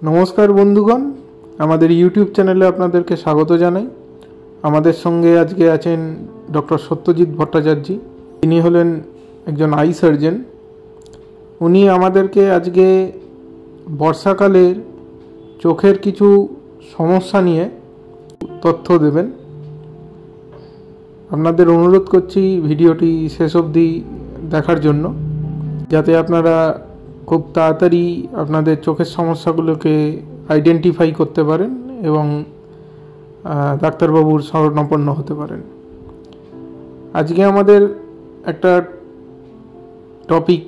নমস্কার বন্ধুগণ, আমাদের ইউটিউব চ্যানেলে আপনাদেরকে স্বাগত জানাই। আমাদের সঙ্গে আজকে আছেন ডক্টর সত্যজিৎ ভট্টাচার্য। তিনি হলেন একজন আই সার্জন। উনি আমাদেরকে আজকে বর্ষাকালের চোখের কিছু সমস্যা নিয়ে তথ্য দেবেন। আপনাদের অনুরোধ করছি ভিডিওটি শেষ অবধি দেখার জন্য, যাতে আপনারা খুব তাড়াতাড়ি আপনাদের চোখের সমস্যাগুলোকে আইডেন্টিফাই করতে পারেন এবং ডাক্তারবাবুর শরণাপন্ন হতে পারেন। আজকে আমাদের একটা টপিক,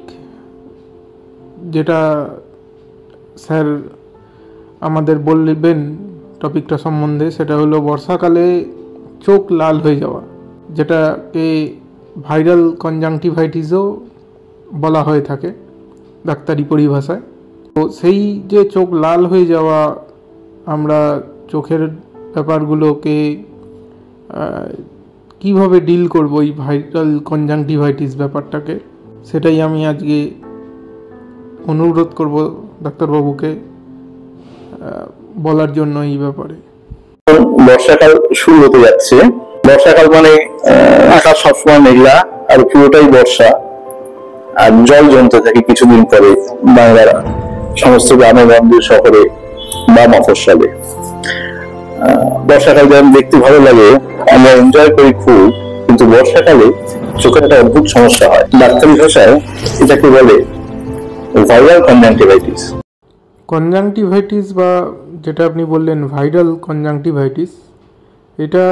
যেটা স্যার আমাদের বলবেন টপিকটা সম্বন্ধে, সেটা হলো বর্ষাকালে চোখ লাল হয়ে যাওয়া, যেটাকে ভাইরাল কনজাংটিভাইটিসও বলা হয়ে থাকে ডাক্তারি পরিভাষায়। তো সেই যে চোখ লাল হয়ে যাওয়া, আমরা চোখের ব্যাপারগুলোকে কিভাবে ডিল করব এই ভাইরাল কনজাংটিভাইটিস ব্যাপারটাকে, সেটাই আমি আজকে অনুরোধ করব ডাক্তারবাবুকে বলার জন্য এই ব্যাপারে। বর্ষাকাল শুরু হতে যাচ্ছে। বর্ষাকাল মানে আকাশ সবসময় মেঘলা আর পুরোটাই বর্ষা, আর জল জমতে থাকে কিছুদিন পরে বাংলার সমস্ত গ্রামে গঞ্জে শহরে বা মফস্বলে। বর্ষাকাল যেমন দেখতে ভালো লাগে, আমরা এনজয় করি খুব, কিন্তু বর্ষাকালে চোখের একটা অদ্ভুত সমস্যা হয়। ডাক্তারি ভাষায় এটাকে বলে ভাইরাল কনজাংটিভাইটিস। কনজাংটিভাইটিস বা যেটা আপনি বললেন ভাইরাল কনজাংটিভাইটিস, এটা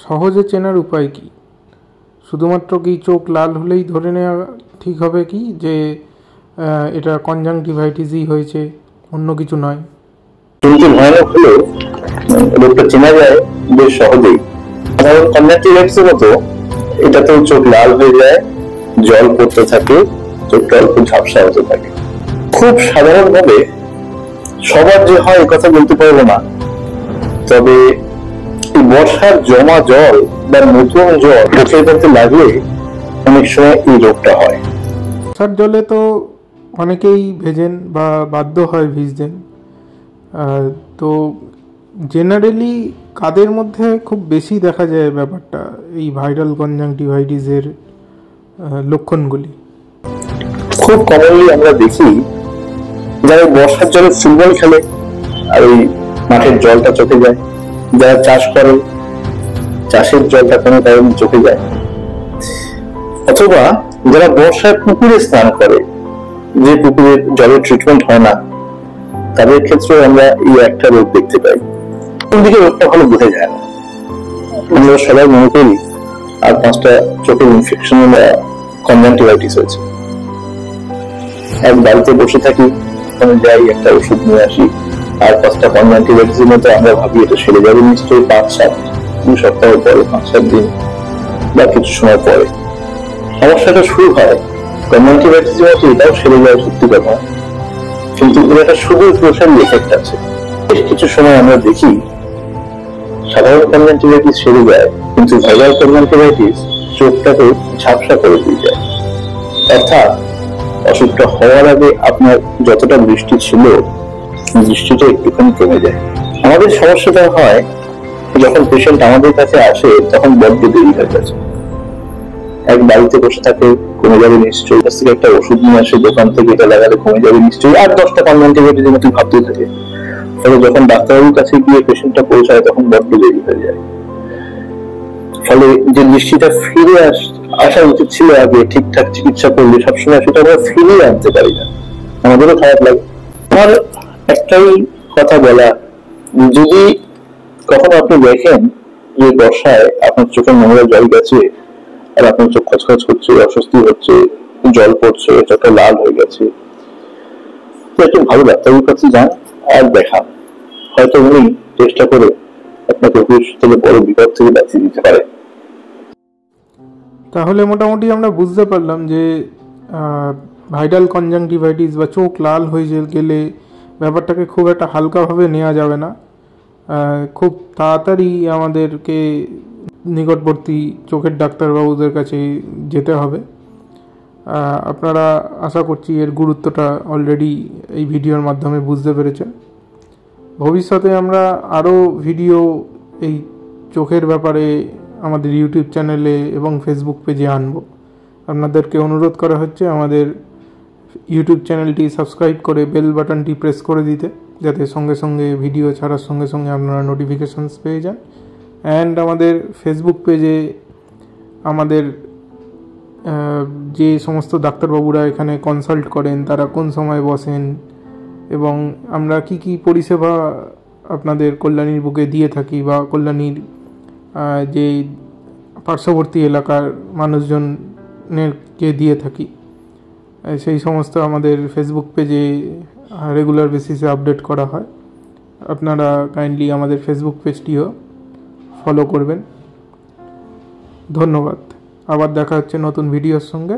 সহজে চেনার উপায় কি? শুধুমাত্র কি চোখ লাল হলেই ধরে নেওয়া ঠিক হবে কি যে এটা কনজাংটিভাইটিসই হয়েছে, অন্য কিছু নয়? শুনতে ভয়ানক হলেও রোগটা চেনা যায় বেশ সহজেই। সাধারণ কনজাংটিভাইটিসের মতো এটাতেও চোখ লাল হয়ে যায়, জল পড়তে থাকে, চোখটা অল্প ঝাপসা হতে থাকে। খুব সাধারণভাবে সবার যে হয় কথা বলতে পারবো না, তবে এই বর্ষার জমা জল বা নতুন জল চোখের মধ্যে লাগলে অনেক সময় এই রোগটা হয়। বর্ষার জলে তো অনেকেই ভেজেন বা বাধ্য হয় ভিজতেন, তো জেনারেলি কাদের মধ্যে খুব বেশি দেখা যায় ব্যাপারটা, এই ভাইরাল কনজাংটিভাইটিসের লক্ষণগুলি? খুব কমনলি আমরা দেখি যারা বর্ষার জলে ফুটবল খেলে আর ওই মাঠের জলটা চোখে যায়, যারা চাষ করে চাষের জলটা কোনো কারণে চোখে যায়, অথবা যারা বর্ষায় পুকুরে স্নান করে, যে পুকুরের জলের ট্রিটমেন্ট হয় না, তাদের ক্ষেত্রে আমরা এই একটা রোগ দেখতে পাই। কোন দিকে রোগটা ভালো বোঝা যায় না। আমরা সবাই মনে করি আর 5টা চোখের ইনফেকশন বা কনজাংটিভাইটিস হয়েছে। এক বাড়িতে বসে থাকি, ওখানে যাই, একটা ওষুধ নিয়ে আসি, আর 5টা কনজাংটিভাইটিসের মতো আমরা ভাবি এটা সেরে যাবে নিশ্চয়ই 2 সপ্তাহ পরে, 5-7 দিন বা কিছু সময় পরে। সমস্যাটা শুরু হয় কনজাংটিভাইটিসের মতো, এটাও সেরে যায় সত্যি কথা, কিন্তু এর একটা সুদূর প্রসারী এফেক্ট আছে। বেশ কিছু সময় আমরা দেখি সাধারণ কনজাংটিভাইটিস সেরে যায়, কিন্তু ভাইরাল কনজাংটিভাইটিস চোখটাকে ঝাপসা করে দিয়ে যায়। অর্থাৎ অসুখটা হওয়ার আগে আপনার যতটা দৃষ্টি ছিল, দৃষ্টিটা একটুখানি কমে যায়। আমাদের সমস্যাটা হয় যখন পেশেন্ট আমাদের কাছে আসে, তখন বড্ড দেরি হয়ে গেছে। এক বাড়িতে বসে থাকে, কমে যাবে নিশ্চয়ই, কাছ থেকে একটা ওষুধ নিয়ে আসে দোকান থেকে, এটা লাগালে কমে যাবে নিশ্চয়ই, আর 10টা কনজাংটিভাইটিসের মতো ভাবতে থাকে। ফলে যখন ডাক্তারবাবুর কাছে গিয়ে পেশেন্টটা পৌঁছায়, তখন বড্ড দেরি হয়ে যায়। ফলে যে দৃষ্টিটা ফিরে আসা উচিত ছিল আগে, ঠিকঠাক চিকিৎসা করলে সবসময়, সেটা আমরা ফিরিয়ে আনতে পারি না। আমাদেরও খারাপ লাগে। আমার একটাই কথা বলা, যদি কখনো আপনি দেখেন যে বর্ষায় আপনার চোখের নোংরা জল গেছে আর আপনার চোখ খচখচ করছে, অস্বস্তি হচ্ছে, জল পড়ছে, চোখটা লাল হয়ে গেছে, তো একটু ভালো ডাক্তারের কাছে যান আর দেখান। হয়তো উনি চেষ্টা করে আপনাকে থেকে বড় বিপদ থেকে বাঁচিয়ে দিতে পারে। তাহলে মোটামুটি আমরা বুঝতে পারলাম যে ভাইরাল কনজাংটিভাইটিস বা চোখ লাল হয়ে গেলে ব্যাপারটাকে খুব একটা হালকাভাবে নেওয়া যাবে না, খুব তাড়াতাড়ি আমাদেরকে নিকটবর্তী চোখের ডাক্তারবাবুদের কাছে যেতে হবে। আপনারা আশা করছি এর গুরুত্বটা অলরেডি এই ভিডিওর মাধ্যমে বুঝতে পেরেছেন। ভবিষ্যতে আমরা আরও ভিডিও এই চোখের ব্যাপারে আমাদের ইউটিউব চ্যানেলে এবং ফেসবুক পেজে আনব। আপনাদেরকে অনুরোধ করা হচ্ছে আমাদের ইউটিউব চ্যানেলটি সাবস্ক্রাইব করে বেল বাটনটি প্রেস করে দিতে, যাতে সঙ্গে সঙ্গে ভিডিও ছাড়ার সঙ্গে সঙ্গে আপনারা নোটিফিকেশানস পেয়ে যান। অ্যান্ড আমাদের ফেসবুক পেজে আমাদের যে সমস্ত ডাক্তারবাবুরা এখানে কনসাল্ট করেন তারা কোন সময় বসেন এবং আমরা কি কি পরিষেবা আপনাদের কল্যাণীর বুকে দিয়ে থাকি বা কল্যাণীর যে পার্শ্ববর্তী এলাকার মানুষজনকে দিয়ে থাকি, সেই সমস্ত আমাদের ফেসবুক পেজে রেগুলার বেসিসে আপডেট করা হয়। আপনারা কাইন্ডলি আমাদের ফেসবুক পেজটিও ফলো করবেন। ধন্যবাদ। আবার দেখা হচ্ছে নতুন ভিডিওর সঙ্গে।